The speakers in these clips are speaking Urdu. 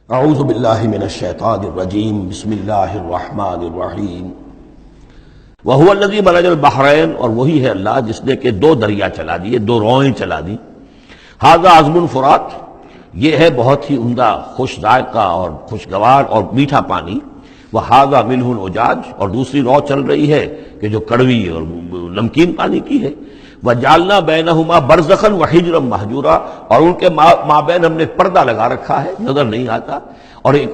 اعوذ باللہ من الشیطان الرجیم بسم اللہ الرحمن الرحیم وہو الذی مرج البحرین، اور وہی ہے اللہ جس نے کہ دو دریا چلا دیے، دو روئیں چلا دی. ھذا عذب فرات، یہ ہے بہت ہی عمدہ خوش ذائقہ اور خوشگوار اور میٹھا پانی. وھذا ملح اجاج، اور دوسری رو چل رہی ہے کہ جو کڑوی اور نمکین پانی کی ہے. وجعلنا بینہما برزخا وحجرا مہجورا، اور ان کے مابین ہم نے پردہ لگا رکھا ہے، نظر نہیں آتا، اور ایک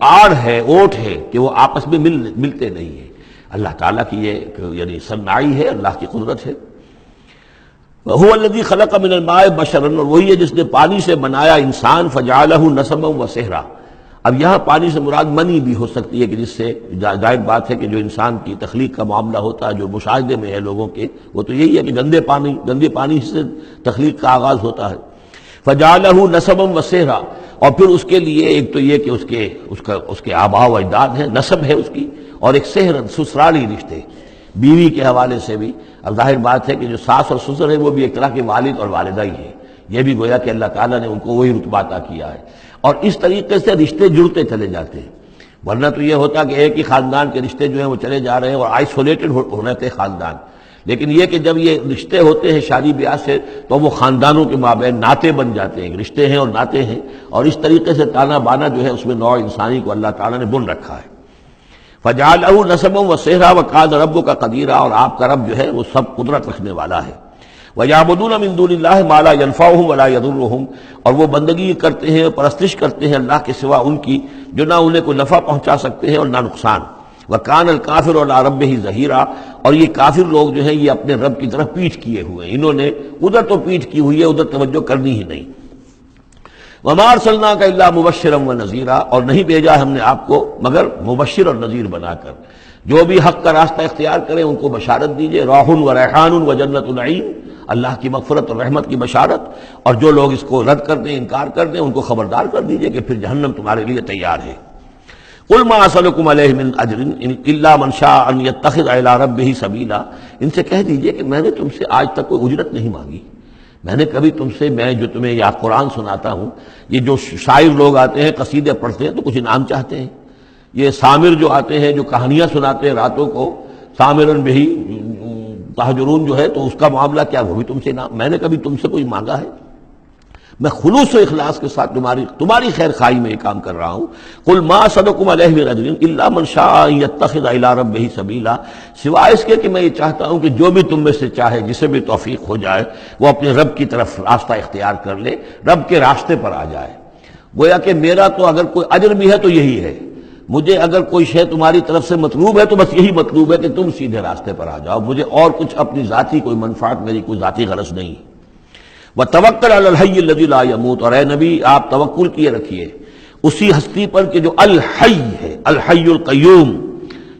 آڑ ہے، اوٹ ہے کہ وہ آپس میں ملتے نہیں ہیں. اللہ تعالیٰ کی یہ یعنی صنائی ہے، اللہ کی قدرت ہے. وَهُوَ الَّذِي خَلَقَ مِنَ الْمَاءِ بَشَرًا، اور وہی ہے جس نے پانی سے بنایا انسان. فَجَعَلَهُ نَسَبًا وَسِحْرًا، اب یہاں پانی سے مراد منی بھی ہو سکتی ہے کہ جس سے ظاہر بات ہے کہ جو انسان کی تخلیق کا معاملہ ہوتا ہے، جو مشاہدے میں ہے لوگوں کے، وہ تو یہی ہے کہ گندے پانی سے تخلیق کا آغاز ہوتا ہے. فَجَعَلَهُ نَسَبًا وَسِحْرًا، اور پھر اس کے لیے ایک تو یہ کہ اس کے آباء و اجداد ہیں، نسب ہے اس کی، اور ایک سحرن سسرالی رشتے بیوی کے حوالے سے بھی. اب ظاہر بات ہے کہ جو ساس اور سسر ہے وہ بھی ایک طرح کے والد اور والدہ ہی ہیں. یہ بھی گویا کہ اللہ تعالیٰ نے ان کو وہی رتبہ عطا کیا ہے، اور اس طریقے سے رشتے جڑتے چلے جاتے ہیں. ورنہ تو یہ ہوتا کہ ایک ہی خاندان کے رشتے جو ہیں وہ چلے جا رہے ہیں اور آئسولیٹڈ ہو رہے تھے خاندان. لیکن یہ کہ جب یہ رشتے ہوتے ہیں شادی بیاہ سے تو وہ خاندانوں کے مابین ناطے بن جاتے ہیں، رشتے ہیں اور ناطے ہیں، اور اس طریقے سے تانا بانا جو ہے اس میں نوع انسانی کو اللہ تعالیٰ نے بن رکھا ہے. فَجَعَلَهُ نَسَبًا وَسِحْرًا وَكَانَ رَبُّكَ قَدِيرًا، اور آپ کا رب جو ہے وہ سب قدرت رکھنے والا ہے. وَيَعْبُدُونَ مِن دُونِ اللَّهِ مَا لَا يَنفَعُهُمْ وَلَا يَضُرُّهُمْ، اور وہ بندگی کرتے ہیں، پرستش کرتے ہیں اللہ کے سوا ان کی جو نہ انہیں کوئی نفع پہنچا سکتے ہیں اور نہ نقصان. وَكَانَ الْكَافِرُ عَلَىٰ رَبِّهِ ظَهِيرًا، اور یہ کافر لوگ جو ہیں یہ اپنے رب کی طرف پیٹھ کیے ہوئے ہیں، انہوں نے ادھر تو پیٹھ کی ہوئی ہے، ادھر توجہ کرنی ہی نہیں. وَمَا أَرْسَلْنَاكَ إِلَّا مُبَشِّرًا وَنَذِيرًا، اور نہیں بھیجا ہم نے آپ کو مگر مبشر اور نذیر بنا کر. جو بھی حق کا راستہ اختیار کریں ان کو بشارت دیجئے. راح و ریحان و جنت نعیم، اللہ کی مغفرت اور رحمت کی بشارت. اور جو لوگ اس کو رد کر دیں، انکار کر دیں، ان کو خبردار کر دیجئے کہ پھر جہنم تمہارے لیے تیار ہے. قُلْ مَا أَسْأَلُكُمْ عَلَيْهِ مِنْ أَجْرٍ إِلَّا مَنْ شَاءَ أَنْ يَتَّخِذَ إِلَىٰ رَبِّهِ سَبِيلًا، ان سے کہہ دیجئے کہ میں نے تم سے آج تک کوئی اجرت نہیں مانگی. میں نے کبھی تم سے، میں جو تمہیں یا قرآن سناتا ہوں، یہ جو شاعر لوگ آتے ہیں قصیدے پڑھتے ہیں تو کچھ انعام چاہتے ہیں. یہ سامر جو آتے ہیں جو کہانیاں سناتے ہیں راتوں کو، سامرن بہی تہجرون جو ہے، تو اس کا معاملہ کیا، وہ بھی تم سے انعام. میں نے کبھی تم سے کوئی مانگا ہے؟ میں خلوص و اخلاص کے ساتھ تمہاری خیر خواہی میں یہ کام کر رہا ہوں. قل ما اسألکم علیہ من اجر الا من شاء ان یتخذ الی ربہ سبیلا، سوائے اس کے کہ میں یہ چاہتا ہوں کہ جو بھی تم میں سے چاہے، جسے بھی توفیق ہو جائے، وہ اپنے رب کی طرف راستہ اختیار کر لے، رب کے راستے پر آ جائے. گویا کہ میرا تو اگر کوئی اجر بھی ہے تو یہی ہے، مجھے اگر کوئی شے تمہاری طرف سے مطلوب ہے تو بس یہی مطلوب ہے کہ تم سیدھے راستے پر آ جاؤ. مجھے اور کچھ اپنی ذاتی کوئی منفعت، میری کوئی ذاتی غرض نہیں. وَتَوَكَّلْ عَلَى الْحَيِّ الَّذِي لَا يَمُوتُ، اور اے نبی آپ توکل کیے رکھیے اسی ہستی پر کہ جو الحی ہے، الحی القیوم،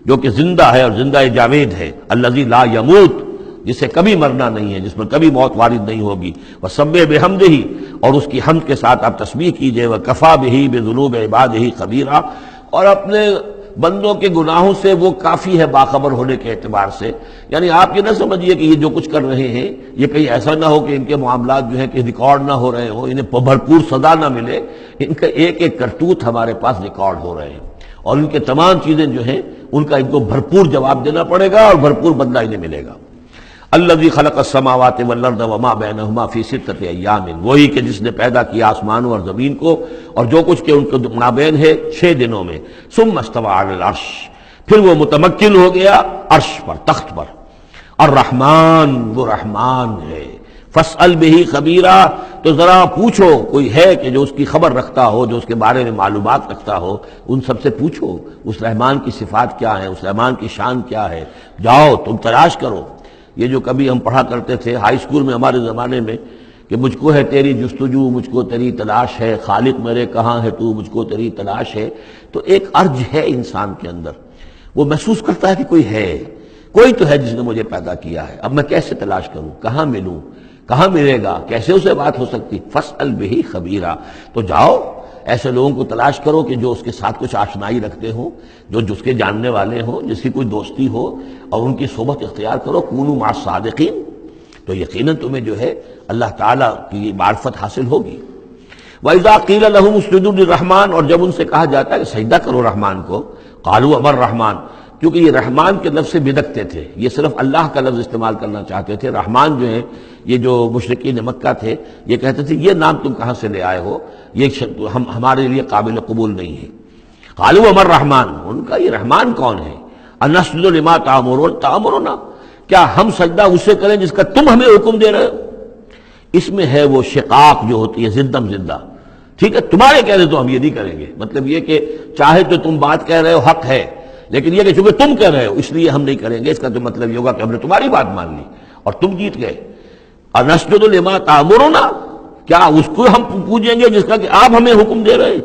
جو کہ زندہ ہے اور زندہ جاوید ہے. الذی لا یموت، جسے کبھی مرنا نہیں ہے، جس پر کبھی موت وارد نہیں ہوگی. وَسَبِّحْ بِحَمْدِهِ، اور اس کی حمد کے ساتھ آپ تسبیح کیجئے. وَکَفَىٰ بِهِ بِذُنُوبِ عِبَادِهِ خَبِيرًا، اور اپنے بندوں کے گناہوں سے وہ کافی ہے باخبر ہونے کے اعتبار سے. یعنی آپ یہ نہ سمجھیے کہ یہ جو کچھ کر رہے ہیں یہ کہیں ایسا نہ ہو کہ ان کے معاملات جو ہیں کہ ریکارڈ نہ ہو رہے ہوں، انہیں بھرپور سزا نہ ملے. ان کا ایک ایک کرتوت ہمارے پاس ریکارڈ ہو رہے ہیں، اور ان کے تمام چیزیں جو ہیں ان کا ان کو بھرپور جواب دینا پڑے گا اور بھرپور بدلہ انہیں ملے گا. الذی خلق السماوات والارض وما بینہما فی ستۃ ایام، وہی کہ جس نے پیدا کیا آسمانوں اور زمین کو اور جو کچھ کہ ان کے مابین ہے 6 دنوں میں. ثم استوى علی العرش، پھر وہ متمکن ہو گیا عرش پر، تخت پر. الرحمن، وہ رحمان ہے. فاسأل بہ خبیرا، تو ذرا پوچھو، کوئی ہے کہ جو اس کی خبر رکھتا ہو، جو اس کے بارے میں معلومات رکھتا ہو، ان سب سے پوچھو اس رحمان کی صفات کیا ہیں، اس رحمان کی شان کیا ہے. جاؤ تم تلاش کرو. یہ جو کبھی ہم پڑھا کرتے تھے ہائی اسکول میں ہمارے زمانے میں کہ مجھ کو ہے تیری جستجو، مجھ کو تیری تلاش ہے، خالق میرے کہاں ہے تو، مجھ کو تیری تلاش ہے. تو ایک ارج ہے انسان کے اندر، وہ محسوس کرتا ہے کہ کوئی ہے، کوئی تو ہے جس نے مجھے پیدا کیا ہے. اب میں کیسے تلاش کروں، کہاں ملوں، کہاں ملے گا، کیسے اسے بات ہو سکتی. فاسأل بہ خبیرا، تو جاؤ ایسے لوگوں کو تلاش کرو کہ جو اس کے ساتھ کچھ آشنائی رکھتے ہوں، جو جس کے جاننے والے ہوں، جس کی کوئی دوستی ہو، اور ان کی صحبت اختیار کرو. کونوا مع الصادقین، تو یقیناً تمہیں جو ہے اللہ تعالیٰ کی معرفت حاصل ہوگی. وَإِذَا قِيلَ لَهُمُ اسْجُدُوا لِلرَّحْمَٰنِ، اور جب ان سے کہا جاتا ہے کہ سجدہ کرو رحمان کو، قالوا ابر رحمان، کیونکہ یہ رحمان کے لفظ سے بدکتے تھے، یہ صرف اللہ کا لفظ استعمال کرنا چاہتے تھے۔ رحمان جو ہے، یہ جو مشرکین مکہ تھے یہ کہتے تھے یہ نام تم کہاں سے لے آئے ہو، یہ ہمارے لیے قابل قبول نہیں ہے۔ قالوا ابر رحمان، ان کا یہ رحمان کون ہے؟ انسجد لما تأمرنا، کیا ہم سجدہ اسے کریں جس کا تم ہمیں حکم دے رہے ہو؟ اس میں ہے وہ شقاق جو ہوتی ہے زدم زدہ، ٹھیک ہے، تمہارے کہنے تو ہم یہ نہیں کریں گے، مطلب یہ کہ چاہے تو تم بات کہہ رہے ہو حق ہے، لیکن یہ کہ چونکہ تم کہہ رہے ہو اس لیے ہم نہیں کریں گے، اس کا تو مطلب یہ ہوگا کہ ہم نے تمہاری بات مان لی اور تم جیت گئے۔ انسجد لما تأمرنا، کیا اس کو ہم پوجیں گے جس کا کہ آپ ہمیں حکم دے رہے؟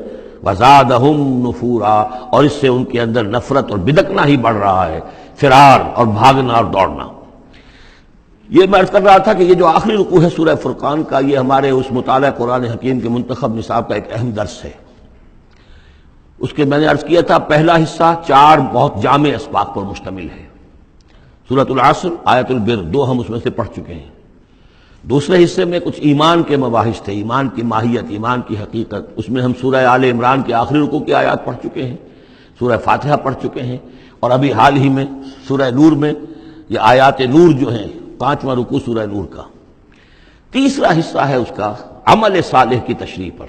وزادہم نفورا، اور اس سے ان کے اندر نفرت اور بدکنا ہی بڑھ رہا ہے، فرار اور بھاگنا اور دوڑنا۔ یہ میں عرض کر رہا تھا کہ یہ جو آخری رکوع ہے سورہ فرقان کا، یہ ہمارے اس مطالعہ قرآن حکیم کے منتخب نصاب کا ایک اہم درس ہے۔ اس کے میں نے عرض کیا تھا پہلا حصہ 4 بہت جامع اسباق پر مشتمل ہے۔ سورۃ العصر، آیت البر، 2 ہم اس میں سے پڑھ چکے ہیں۔ دوسرے حصے میں کچھ ایمان کے مباحث تھے، ایمان کی ماہیت، ایمان کی حقیقت، اس میں ہم سورہ آل عمران کے آخری رکوع کی آیات پڑھ چکے ہیں، سورہ فاتحہ پڑھ چکے ہیں، اور ابھی حال ہی میں سورہ نور میں یہ آیات نور جو ہیں، 5واں رکوع سورہ نور کا۔ تیسرا حصہ ہے اس کا عمل صالح کی تشریح پر۔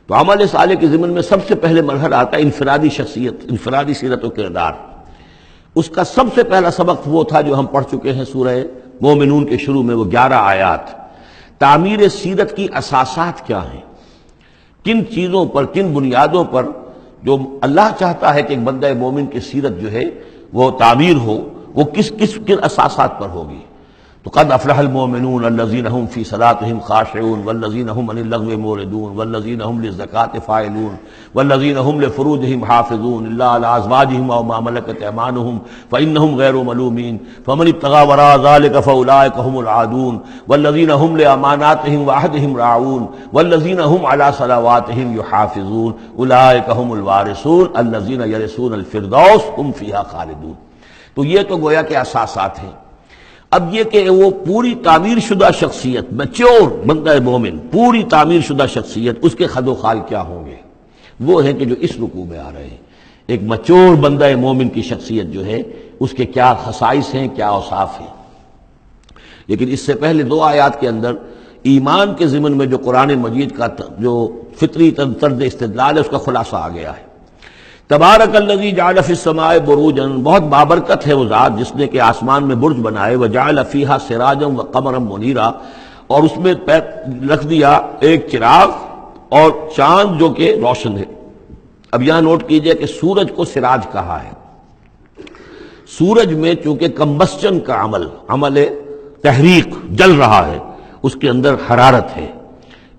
تو عمل صالح کے ضمن میں سب سے پہلے مرحلہ آتا ہے انفرادی شخصیت، انفرادی سیرت و کردار۔ اس کا سب سے پہلا سبق وہ تھا جو ہم پڑھ چکے ہیں سورہ مومنون کے شروع میں، وہ 11 آیات۔ تعمیر سیرت کی اساسات کیا ہیں، کن چیزوں پر، کن بنیادوں پر جو اللہ چاہتا ہے کہ ایک بندہ مومن کی سیرت جو ہے وہ تعمیر ہو، وہ کس اساسات پر ہوگی۔ تو قد افلح المؤمنون الذین هم فی صلاتهم خاشعون والذین هم عن اللغو معرضون والذین هم للزکاة فاعلون والذین هم لفروجهم حافظون الا علی ازواجهم او ما ملکت ایمانهم فانهم غیر ملومین فمن ابتغى وراء ذلك فاولئک هم العادون والذین هم لاماناتهم وعهدهم راعون والذین هم علی صلواتهم یحافظون اولئک هم الوارثون الذین یرثون الفردوس هم فیها خالدون۔ تو یہ تو گویا کہ اساسات ہیں۔ اب یہ کہ وہ پوری تعمیر شدہ شخصیت، میچور بندہ مومن، پوری تعمیر شدہ شخصیت، اس کے خد و خال کیا ہوں گے، وہ ہیں کہ جو اس رکوع میں آ رہے ہیں۔ ایک میچور بندہ مومن کی شخصیت جو ہے اس کے کیا خصائص ہیں، کیا اوصاف ہیں۔ لیکن اس سے پہلے 2 آیات کے اندر ایمان کے ضمن میں جو قرآن مجید کا جو فطری طرز استدلال ہے اس کا خلاصہ آ گیا ہے۔ تبارک الذی جعل فی السماء بروجا، بہت بابرکت ہے وہ ذات جس نے کہ آسمان میں برج بنائے، وجعل فیہا سراجا وقمرا منیرا، اور اس میں رکھ دیا ایک چراغ اور چاند جو کہ روشن ہے۔ اب یہاں نوٹ کیجئے کہ سورج کو سراج کہا ہے۔ سورج میں چونکہ کمبسچن کا عمل تحریک، جل رہا ہے، اس کے اندر حرارت ہے،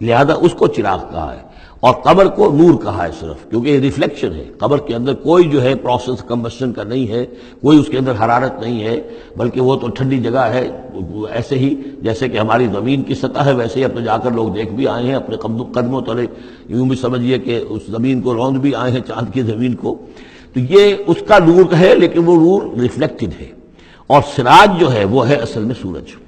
لہذا اس کو چراغ کہا ہے، اور قمر کو نور کہا ہے صرف، کیونکہ یہ ریفلیکشن ہے۔ قمر کے اندر کوئی جو ہے پروسیس کمبسشن کا نہیں ہے، کوئی اس کے اندر حرارت نہیں ہے، بلکہ وہ تو ٹھنڈی جگہ ہے، ایسے ہی جیسے کہ ہماری زمین کی سطح ہے ویسے ہی اب تو جا کر لوگ دیکھ بھی آئے ہیں اپنے قدموں تلے، یوں بھی سمجھیے کہ اس زمین کو روند بھی آئے ہیں، چاند کی زمین کو۔ تو یہ اس کا نور ہے، لیکن وہ نور ریفلیکٹڈ ہے، اور سراج جو ہے وہ ہے اصل میں سورج۔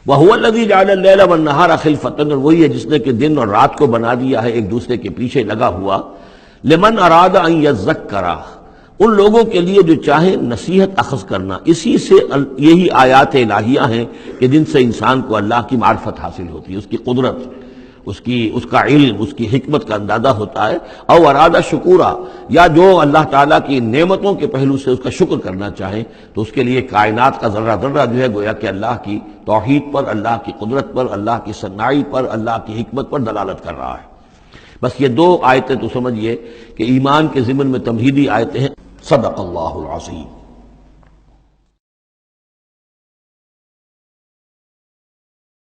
وَهُوَ الَّذِي جَعَلَ اللَّيْلَ وَالنَّهَارَ خِلْفَةً، اور وہی ہے جس نے کہ دن اور رات کو بنا دیا ہے ایک دوسرے کے پیچھے لگا ہوا۔ لِمَنْ أَرَادَ أَنْ يَذَّكَّرَ، ان لوگوں کے لیے جو چاہیں نصیحت اخذ کرنا۔ اسی سے یہی آیات الہیہ ہیں کہ جن سے انسان کو اللہ کی معرفت حاصل ہوتی ہے، اس کی قدرت، اس کا علم، اس کی حکمت کا اندازہ ہوتا ہے۔ او ارادہ شکورا، یا جو اللہ تعالیٰ کی نعمتوں کے پہلو سے اس کا شکر کرنا چاہیں تو اس کے لیے کائنات کا ذرہ ذرہ جو ہے گویا کہ اللہ کی توحید پر، اللہ کی قدرت پر، اللہ کی صنائی پر، اللہ کی حکمت پر دلالت کر رہا ہے۔ بس یہ 2 آیتیں تو سمجھیے کہ ایمان کے ضمن میں تمہیدی آیتیں ہیں۔ صدق اللہ العظیم۔